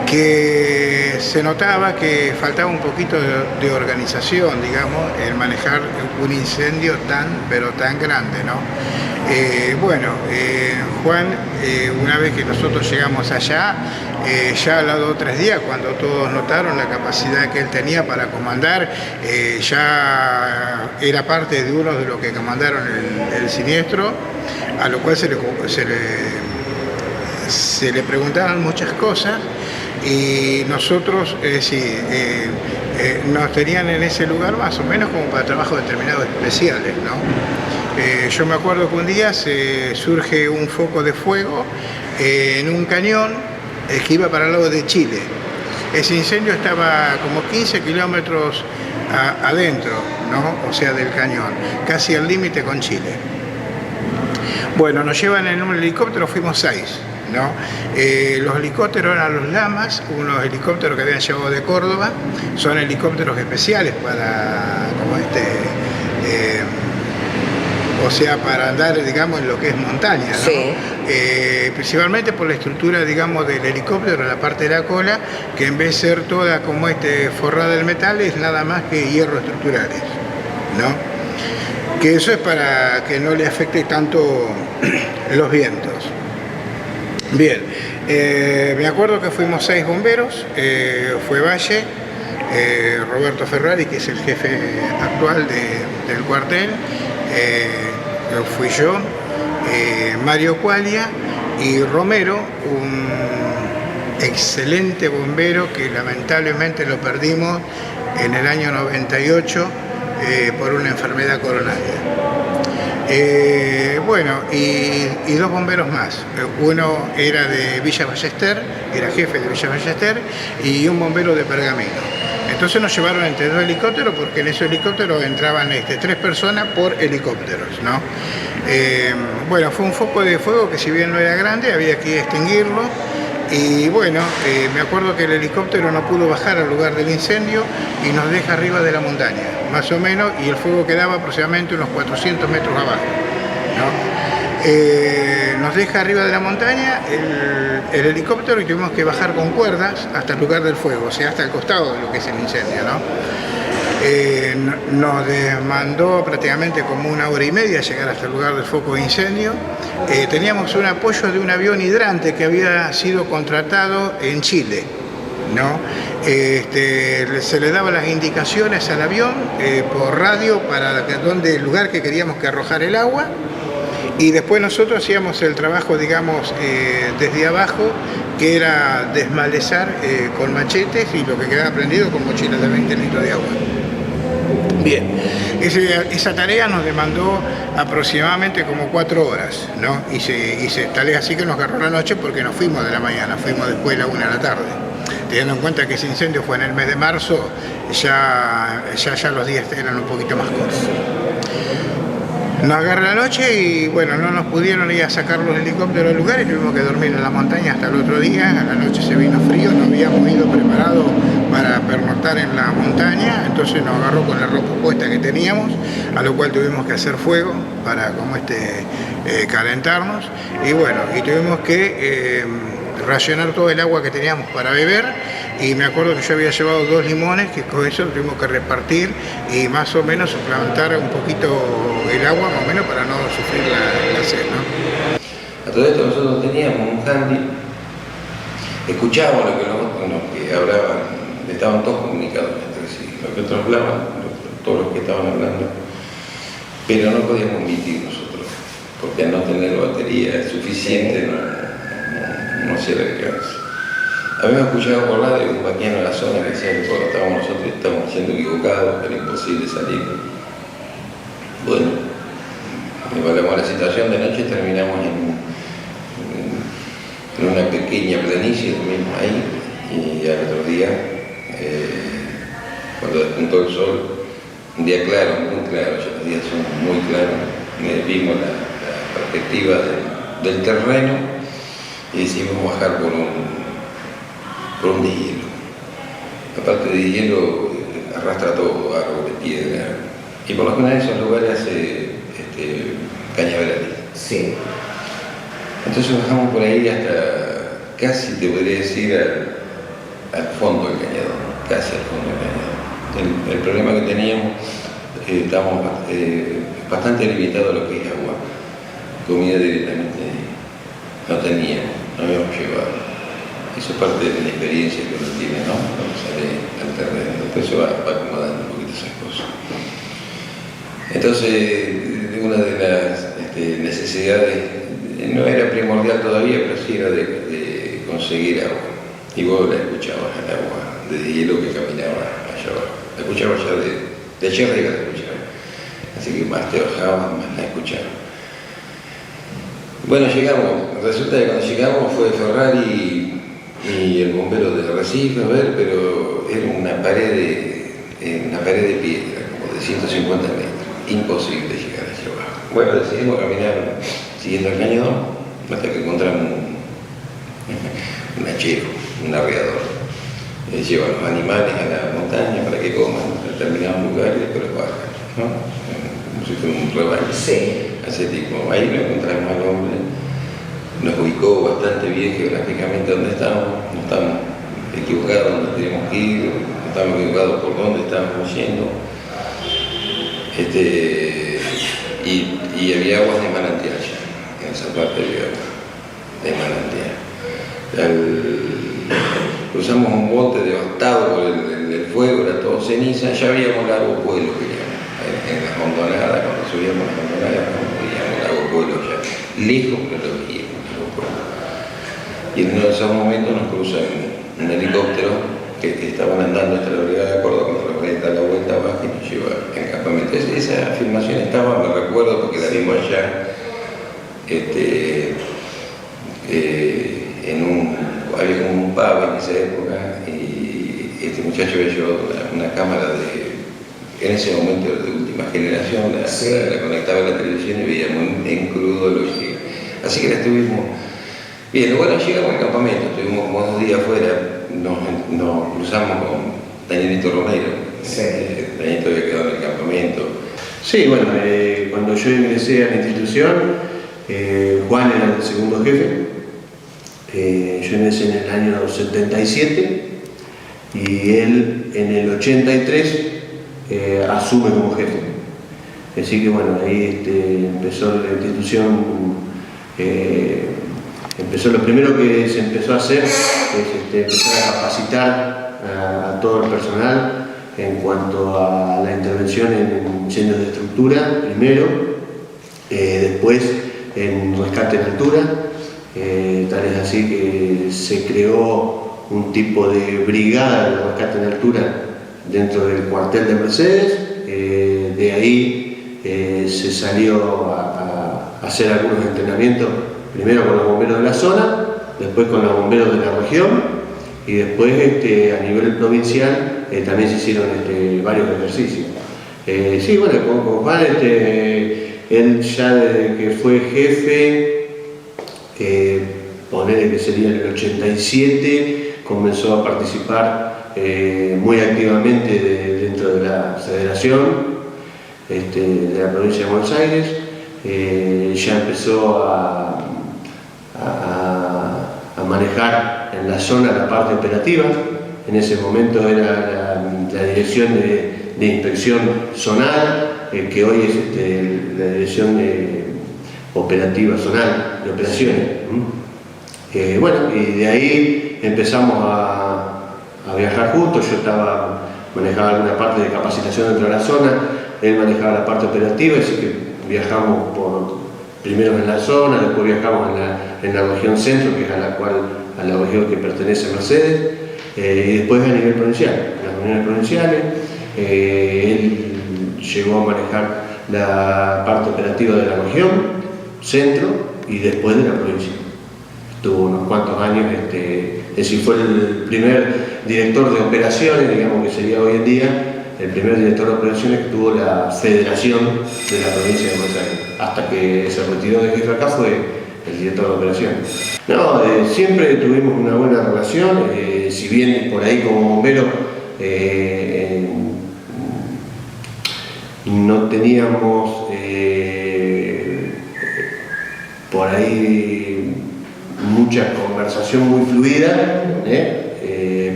que se notaba que faltaba un poquito de organización, digamos, el manejar un incendio pero tan grande, ¿no? Juan, una vez que nosotros llegamos allá, ya a los 2 o 3 días, cuando todos notaron la capacidad que él tenía para comandar, ya era parte de uno de los que comandaron el siniestro, a lo cual se le preguntaban muchas cosas, y nosotros nos tenían en ese lugar más o menos como para trabajos determinados especiales, ¿no? Yo me acuerdo que un día surge un foco de fuego en un cañón que iba para el lado de Chile. Ese incendio estaba como 15 kilómetros adentro, ¿no? O sea, del cañón, casi al límite con Chile. Bueno, nos llevan en un helicóptero, fuimos 6, ¿no? Los helicópteros eran los Lamas, unos helicópteros que habían llegado de Córdoba, son helicópteros especiales para, para andar, digamos, en lo que es montaña, ¿no? Sí. Principalmente por la estructura, digamos, del helicóptero, la parte de la cola, que en vez de ser toda como forrada del metal, es nada más que hierro estructurales, ¿no? Que eso es para que no le afecte tanto los vientos. Bien, me acuerdo que fuimos 6 bomberos, fue Valle, Roberto Ferrari, que es el jefe actual del cuartel, fui yo, Mario Quaglia y Romero, un excelente bombero que lamentablemente lo perdimos en el año 98 por una enfermedad coronaria. Y 2 bomberos más. Uno era de Villa Ballester, era jefe de Villa Ballester, y un bombero de Pergamino. Entonces nos llevaron entre 2 helicópteros, porque en esos helicópteros entraban 3 personas por helicópteros, ¿no? Fue un foco de fuego que, si bien no era grande, había que extinguirlo. Y me acuerdo que el helicóptero no pudo bajar al lugar del incendio y nos deja arriba de la montaña, más o menos, y el fuego quedaba aproximadamente unos 400 metros abajo, ¿no? Nos deja arriba de la montaña el helicóptero y tuvimos que bajar con cuerdas hasta el lugar del fuego, o sea, hasta el costado de lo que es el incendio, ¿no? Nos demandó prácticamente como 1 hora y media llegar hasta el lugar del foco de incendio. Teníamos un apoyo de un avión hidrante que había sido contratado en Chile, ¿no? Se le daban las indicaciones al avión por radio para el lugar que queríamos que arrojara el agua, y después nosotros hacíamos el trabajo, digamos, desde abajo, que era desmalezar con machetes y lo que quedaba prendido con mochilas de 20 litros de agua. Bien, esa tarea nos demandó aproximadamente como 4 horas, ¿no? Tal es así que nos agarró la noche, porque nos fuimos de la mañana, fuimos después de la 1 de la tarde. Teniendo en cuenta que ese incendio fue en el mes de marzo, ya los días eran un poquito más cortos. Nos agarró la noche y no nos pudieron ir a sacar los helicópteros del lugar y tuvimos que dormir en la montaña hasta el otro día. A la noche se vino frío, nos habíamos ido preparados para pernoctar en la montaña, entonces nos agarró con la ropa puesta que teníamos, a lo cual tuvimos que hacer fuego para calentarnos, y bueno, y tuvimos que racionar todo el agua que teníamos para beber, y me acuerdo que yo había llevado 2 limones, que con eso tuvimos que repartir y más o menos suplementar un poquito el agua, más o menos, para no sufrir la sed, ¿no? A todo esto nosotros teníamos un handy, escuchábamos lo que hablaban, estaban todos comunicados entre sí, lo que otros hablaban, todos los que estaban hablando, pero no podíamos emitir nosotros, porque al no tener batería suficiente no hacía el alcance. Habíamos escuchado por radio un vaquiano en la zona que decía que cuando estábamos nosotros estábamos siendo equivocados, era imposible salir. Bueno, evaluamos la situación de noche, terminamos en una pequeña planicie, dormimos ahí, y al otro día, cuando despuntó el sol, un día claro, muy claro, ya los días son muy claros, vimos la perspectiva del terreno y decidimos bajar por un deshielo. La parte de hielo arrastra todo, árboles, piedra, y por lo general en esos lugares hace cañaverales. Sí. Entonces bajamos por ahí hasta casi, te podría decir, al fondo del cañadón, casi al fondo del cañadón. El problema que teníamos, estábamos bastante limitados a lo que es agua. Comida directamente no teníamos, no habíamos llevado. Eso es parte de la experiencia que uno tiene, ¿no? Cuando sale al terreno. Después se va acomodando un poquito esas cosas. Entonces, una de las necesidades, no era primordial todavía, pero sí era de conseguir agua. Y vos la escuchabas, el agua de hielo que caminaba allá abajo. La escuchabas ya de allá arriba, la escuchabas. Así que más te bajabas, más la escuchabas. Bueno, llegamos. Resulta que cuando llegamos fue Ferrari y el bombero de Recife, a ver, pero era una pared de piedra, como de 150 metros. Imposible llegar allá abajo. Bueno, decidimos caminar siguiendo el cañadón hasta que encontramos un hachero, un arreador. Lleva los animales a la montaña para que coman en determinados lugares y después los bajan, ¿no? Como si fuera un rebaño. Sí. Así tipo, ahí lo encontramos al hombre, nos ubicó bastante bien geográficamente donde estábamos, no estábamos equivocados donde teníamos que ir, no estábamos equivocados por dónde estábamos yendo. Y había aguas de manantial ya, en esa parte había agua de manantial. Cruzamos un bote devastado por el fuego, era todo ceniza, ya veíamos Lago Pueblo, en las hondonadas, cuando subíamos las hondonadas, veíamos Lago Pueblo ya, lejos pero lo veíamos, Lago Pueblo. Y en uno de esos momentos nos cruzan un helicóptero que estaban andando hasta la brigada de Córdoba, cuando la brigada da la vuelta abajo y nos lleva al campamento. Esa filmación estaba, me recuerdo, porque la vimos allá, había como un pub en esa época, y este muchacho había llevado una cámara en ese momento de última generación, la conectaba a la televisión y veíamos en crudo lo que... Así que la estuvimos... Bien, bueno, llegamos al campamento, estuvimos como 2 días afuera, nos cruzamos con Danielito Romero. Sí. Danielito había quedado en el campamento. Sí, bueno, cuando yo ingresé a la institución, Juan era el segundo jefe. Yo ingresé en el año 77 y él en el 83 asume como jefe. Así que bueno, ahí empezó la institución. Lo primero que se empezó a hacer es empezar a capacitar a todo el personal en cuanto a la intervención en incendios de estructura, primero, después en rescate en altura, tal es así que se creó un tipo de brigada de rescate en altura dentro del cuartel de Mercedes. De ahí se salió a hacer algunos entrenamientos, primero con los bomberos de la zona, después con los bomberos de la región y después a nivel provincial también se hicieron varios ejercicios. Sí, bueno, con Juan, él ya desde que fue jefe, ponele que sería en el 87, comenzó a participar muy activamente dentro de la federación de la provincia de Buenos Aires. Ya empezó a manejar en la zona la parte operativa. En ese momento era la dirección de inspección zonal, que hoy es la dirección operativa zonal de operaciones. Bueno, y de ahí empezamos a viajar juntos. Yo manejaba alguna parte de capacitación dentro de la zona, él manejaba la parte operativa, así que viajamos primero en la zona, después viajamos en la región centro, que es a la región que pertenece a Mercedes, y después a nivel provincial, en las reuniones provinciales. Él llegó a manejar la parte operativa de la región centro y después de la provincia. Estuvo unos cuantos años, es decir, fue el primer director de operaciones, digamos que sería hoy en día el primer director de operaciones que tuvo la federación de la provincia de Buenos Aires. Hasta que se retiró de jefe acá fue el director de operaciones. No, siempre tuvimos una buena relación, si bien por ahí como bombero no teníamos por ahí mucha conversación muy fluida,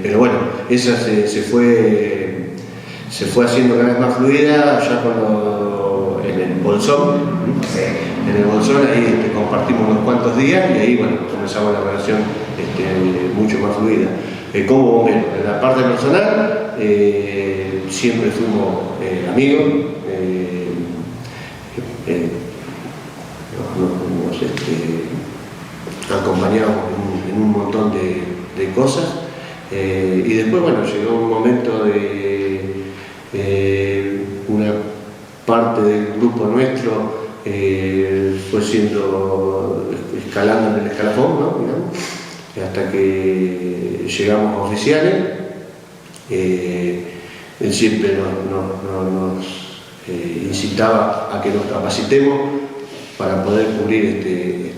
pero bueno, esa se fue haciendo cada vez más fluida ya cuando en el Bolsón. En el Bolsón ahí compartimos unos cuantos días y ahí bueno, comenzamos la relación mucho más fluida. Como bombero, en la parte personal siempre fuimos amigos, nos acompañamos en un montón de cosas, y después bueno, llegó un momento de una parte del grupo nuestro fue escalando en el escalafón, ¿no? Digamos, hasta que llegamos a oficiales. Él siempre nos incitaba a que nos capacitemos para poder cubrir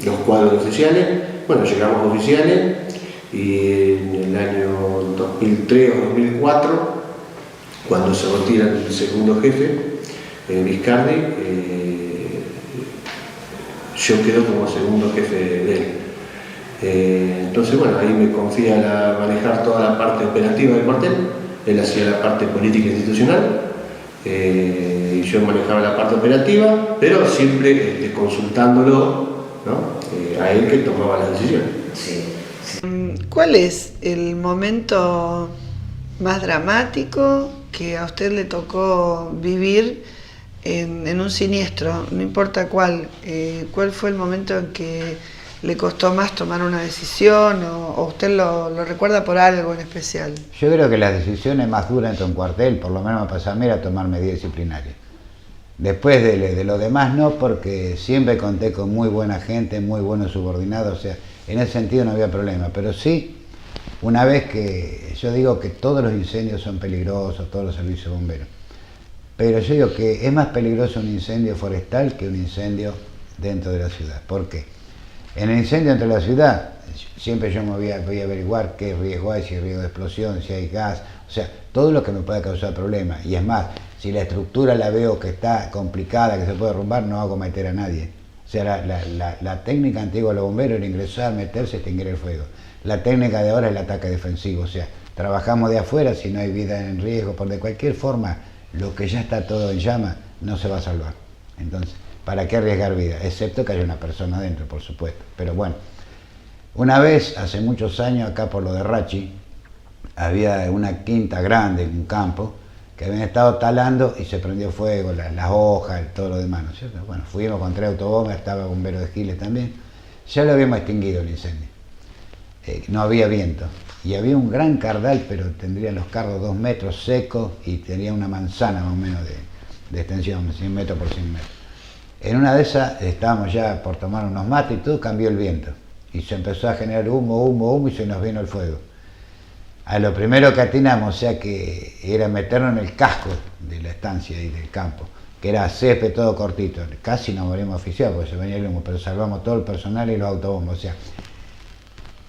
los cuadros de oficiales. Bueno, llegamos a oficiales y en el año 2003 o 2004, cuando se retira el segundo jefe, Vizcardi, yo quedo como segundo jefe de él. Entonces, bueno, ahí me confía manejar toda la parte operativa del cuartel, él hacía la parte política e institucional, y yo manejaba la parte operativa, pero siempre consultándolo, ¿no? A él que tomaba las decisiones. Sí. ¿Cuál es el momento más dramático que a usted le tocó vivir en un siniestro? No importa cuál. ¿Cuál fue el momento en que le costó más tomar una decisión o usted lo recuerda por algo en especial? Yo creo que las decisiones más duras dentro de un cuartel, por lo menos me pasó a mí, era tomar medidas disciplinarias. Después de lo demás no, porque siempre conté con muy buena gente, muy buenos subordinados, o sea, en ese sentido no había problema, pero sí, una vez que yo digo que todos los incendios son peligrosos, todos los servicios bomberos, pero yo digo que es más peligroso un incendio forestal que un incendio dentro de la ciudad. ¿Por qué? En el incendio dentro de la ciudad, siempre yo me voy a averiguar qué riesgo hay, si hay riesgo de explosión, si hay gas, o sea, todo lo que me pueda causar problemas. Y es más, si la estructura la veo que está complicada, que se puede derrumbar, no hago meter a nadie. O sea, la técnica antigua de los bomberos era ingresar, meterse, extinguir el fuego. La técnica de ahora es el ataque defensivo, o sea, trabajamos de afuera, si no hay vida en riesgo, por de cualquier forma, lo que ya está todo en llama no se va a salvar. Entonces, ¿para qué arriesgar vida? Excepto que haya una persona adentro, por supuesto. Pero bueno, una vez, hace muchos años, acá por lo de Rachi, había una quinta grande, un campo, que habían estado talando y se prendió fuego, las hojas, todo lo demás, ¿no es cierto? Bueno, fuimos con 3 autobombas, estaba bombero de Giles también, ya lo habíamos extinguido el incendio. No había viento. Y había un gran cardal, pero tendrían los cardos 2 metros secos y tenía una manzana más o menos de extensión, 100 metros por 100 metros. En una de esas estábamos ya por tomar unos mates y todo, cambió el viento. Y se empezó a generar humo y se nos vino el fuego. A lo primero que atinamos, o sea que era meternos en el casco de la estancia y del campo, que era césped todo cortito. Casi nos morimos oficial porque se venía el humo, pero salvamos todo el personal y los autobombos. O sea,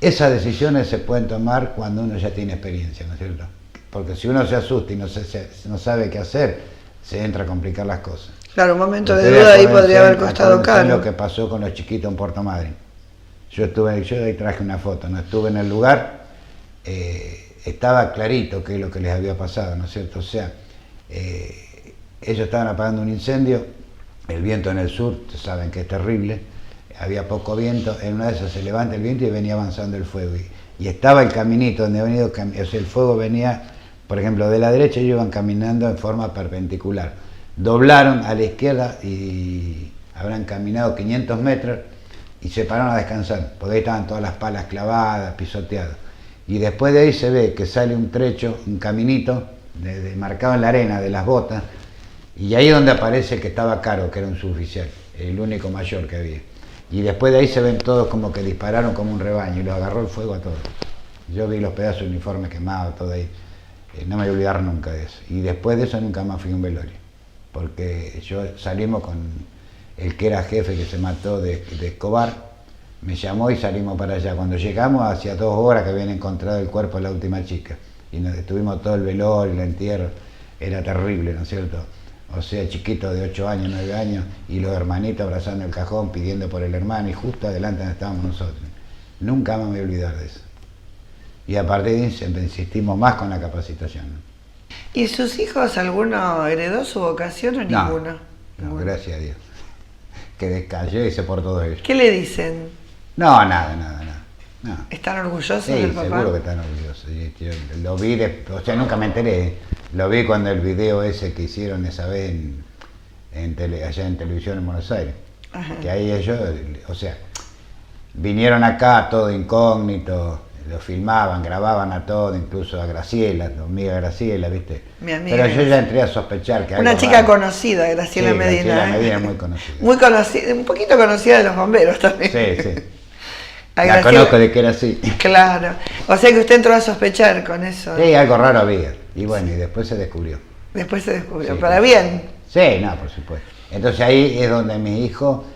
esas decisiones se pueden tomar cuando uno ya tiene experiencia, ¿no es cierto? Porque si uno se asusta y no sabe qué hacer, se entra a complicar las cosas. Claro, un momento de duda ahí podría haber costado caro. Lo que pasó con los chiquitos en Puerto Madryn. Yo ahí traje una foto, no estuve en el lugar, estaba clarito qué es lo que les había pasado, ¿no es cierto? O sea, ellos estaban apagando un incendio, el viento en el sur, saben que es terrible, había poco viento, en una de esas se levanta el viento y venía avanzando el fuego. Y estaba el caminito donde ha venido, o sea, el fuego venía, por ejemplo, de la derecha, ellos iban caminando en forma perpendicular. Doblaron a la izquierda y habrán caminado 500 metros y se pararon a descansar, porque ahí estaban todas las palas clavadas, pisoteadas. Y después de ahí se ve que sale un trecho, un caminito, marcado en la arena de las botas, y ahí es donde aparece que estaba Caro, que era un suboficial, el único mayor que había. Y después de ahí se ven todos como que dispararon como un rebaño y los agarró el fuego a todos. Yo vi los pedazos de uniforme quemados, todo ahí. No me voy a olvidar nunca de eso. Y después de eso nunca más fui a un velorio. Porque salimos con el que era jefe que se mató de Escobar, me llamó y salimos para allá. Cuando llegamos, hacía 2 horas que habían encontrado el cuerpo de la última chica. Y nos estuvimos todo el velorio, el entierro. Era terrible, ¿no es cierto? O sea, chiquitos de 8 años, 9 años, y los hermanitos abrazando el cajón, pidiendo por el hermano, y justo adelante donde estábamos nosotros. Nunca más me voy a olvidar de eso. Y a partir de ahí siempre insistimos más con la capacitación, ¿no? ¿Y sus hijos, alguno heredó su vocación o ninguno? No, gracias a Dios. Que descayó y se por todo ellos. ¿Qué le dicen? No, nada. No. ¿Están orgullosos sí, del papá? Seguro que están orgullosos. Yo lo vi, o sea, nunca me enteré. Lo vi cuando el video ese que hicieron esa vez allá en televisión en Buenos Aires. Ajá. Que ahí ellos, o sea, vinieron acá todo incógnito, lo filmaban, grababan a todo, incluso a Graciela, tu amiga Graciela, ¿viste? Mi amiga. Pero yo ya entré a sospechar que una chica conocida, Graciela Medina. Graciela Medina es muy conocida. Muy conocida, un poquito conocida de los bomberos también. Sí. La conozco de que era así. Claro. O sea que usted entró a sospechar con eso. Sí, algo raro había. Y bueno, y después se descubrió. Después se descubrió, sí, para bien. Sí, no, por supuesto. Entonces ahí es donde mis hijos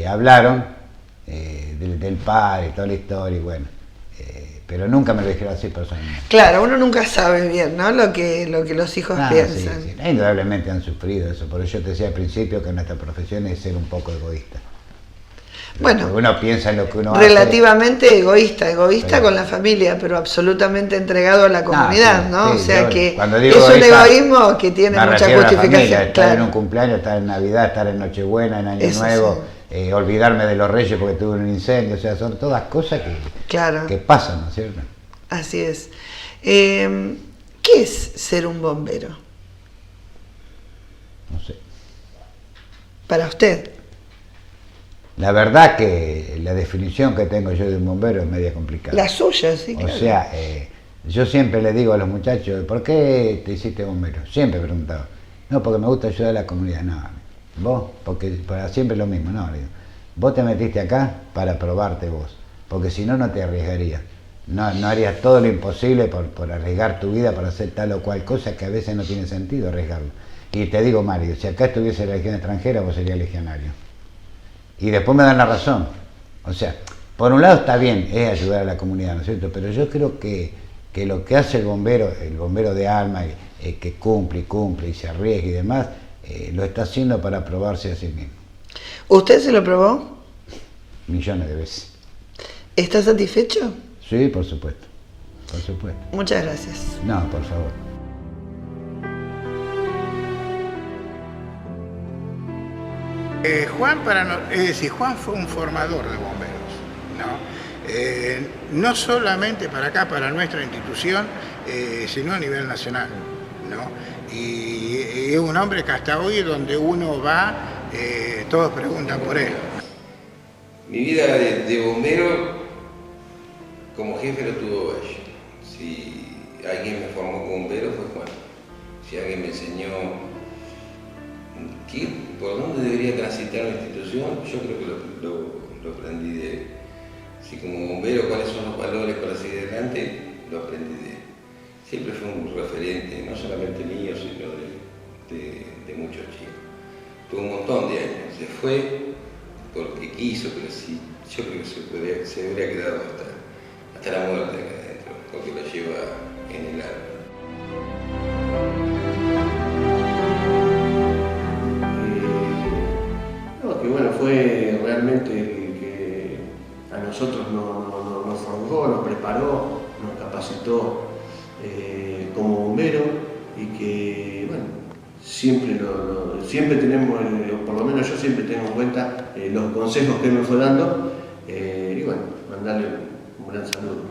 hablaron del padre, toda la historia, y bueno. Pero nunca me lo dijeron así personalmente. Claro, uno nunca sabe bien, ¿no? Lo que los hijos piensan. Sí. Indudablemente han sufrido eso. Por eso yo te decía al principio que nuestra profesión es ser un poco egoísta. Bueno, uno piensa en lo que uno relativamente hace. egoísta con la familia, pero absolutamente entregado a la comunidad, ¿no? Sí, o sea que es un egoísmo que tiene mucha justificación. Familia, estar en un cumpleaños, estar en Navidad, estar en Nochebuena, en Año Nuevo, olvidarme de los Reyes porque tuve un incendio, o sea, son todas cosas que pasan, ¿no es cierto? Así es. ¿Qué es ser un bombero? No sé. Para usted. La verdad que la definición que tengo yo de un bombero es media complicada. La suya, sí. O sea, yo siempre le digo a los muchachos, ¿por qué te hiciste bombero? Siempre he preguntado. No, porque me gusta ayudar a la comunidad. No, vos, porque para siempre lo mismo. No, digo, vos te metiste acá para probarte vos, porque si no, no te arriesgarías. No harías todo lo imposible por arriesgar tu vida para hacer tal o cual cosa que a veces no tiene sentido arriesgarlo. Y te digo, Mario, si acá estuviese la Legión extranjera, vos serías legionario. Y después me dan la razón. O sea, por un lado está bien, es ayudar a la comunidad, ¿no es cierto? Pero yo creo que lo que hace el bombero de alma, que cumple y se arriesga y demás, lo está haciendo para probarse a sí mismo. ¿Usted se lo probó? Millones de veces. ¿Está satisfecho? Sí, por supuesto. Por supuesto. Muchas gracias. No, por favor. Juan fue un formador de bomberos, ¿no? No solamente para acá, para nuestra institución, sino a nivel nacional, ¿no? Y es un hombre que hasta hoy, donde uno va, todos preguntan por él. Mi vida de bombero, como jefe lo tuvo Valle. Si alguien me formó como bombero fue Juan. Si alguien me enseñó por dónde debería transitar la institución, yo creo que lo aprendí de él. Si como bombero, cuáles son los valores para seguir adelante, lo aprendí de él. Siempre fue un referente, no solamente mío, sino de muchos chicos. Tuvo un montón de años, se fue porque quiso, pero sí, yo creo que se habría quedado hasta hasta la muerte acá adentro, porque lo lleva en el alma. Que bueno, fue realmente el que a nosotros nos forjó, nos preparó, nos capacitó como bombero, y que bueno, siempre tenemos, por lo menos yo siempre tengo en cuenta los consejos que él nos fue dando, y bueno, mandarle un gran saludo.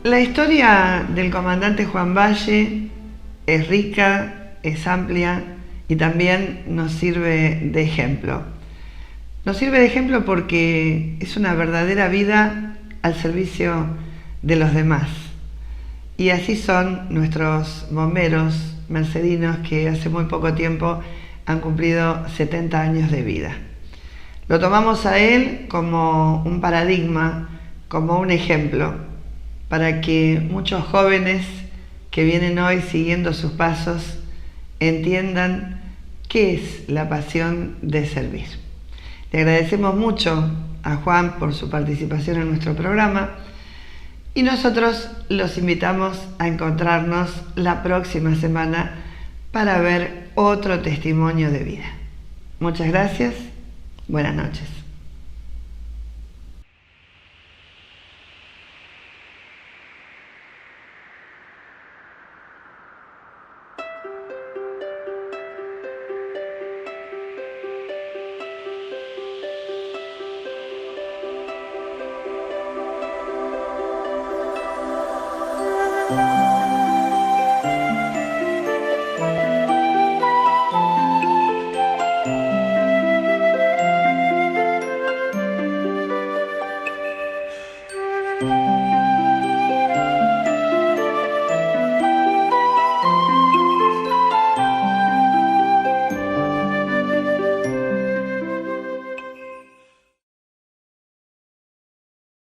La historia del comandante Juan Valle es rica, es amplia y también nos sirve de ejemplo. Nos sirve de ejemplo porque es una verdadera vida al servicio de los demás. Y así son nuestros bomberos mercedinos que hace muy poco tiempo han cumplido 70 años de vida. Lo tomamos a él como un paradigma, como un ejemplo, para que muchos jóvenes que vienen hoy siguiendo sus pasos entiendan qué es la pasión de servir. Le agradecemos mucho a Juan por su participación en nuestro programa y nosotros los invitamos a encontrarnos la próxima semana para ver otro testimonio de vida. Muchas gracias, buenas noches. you.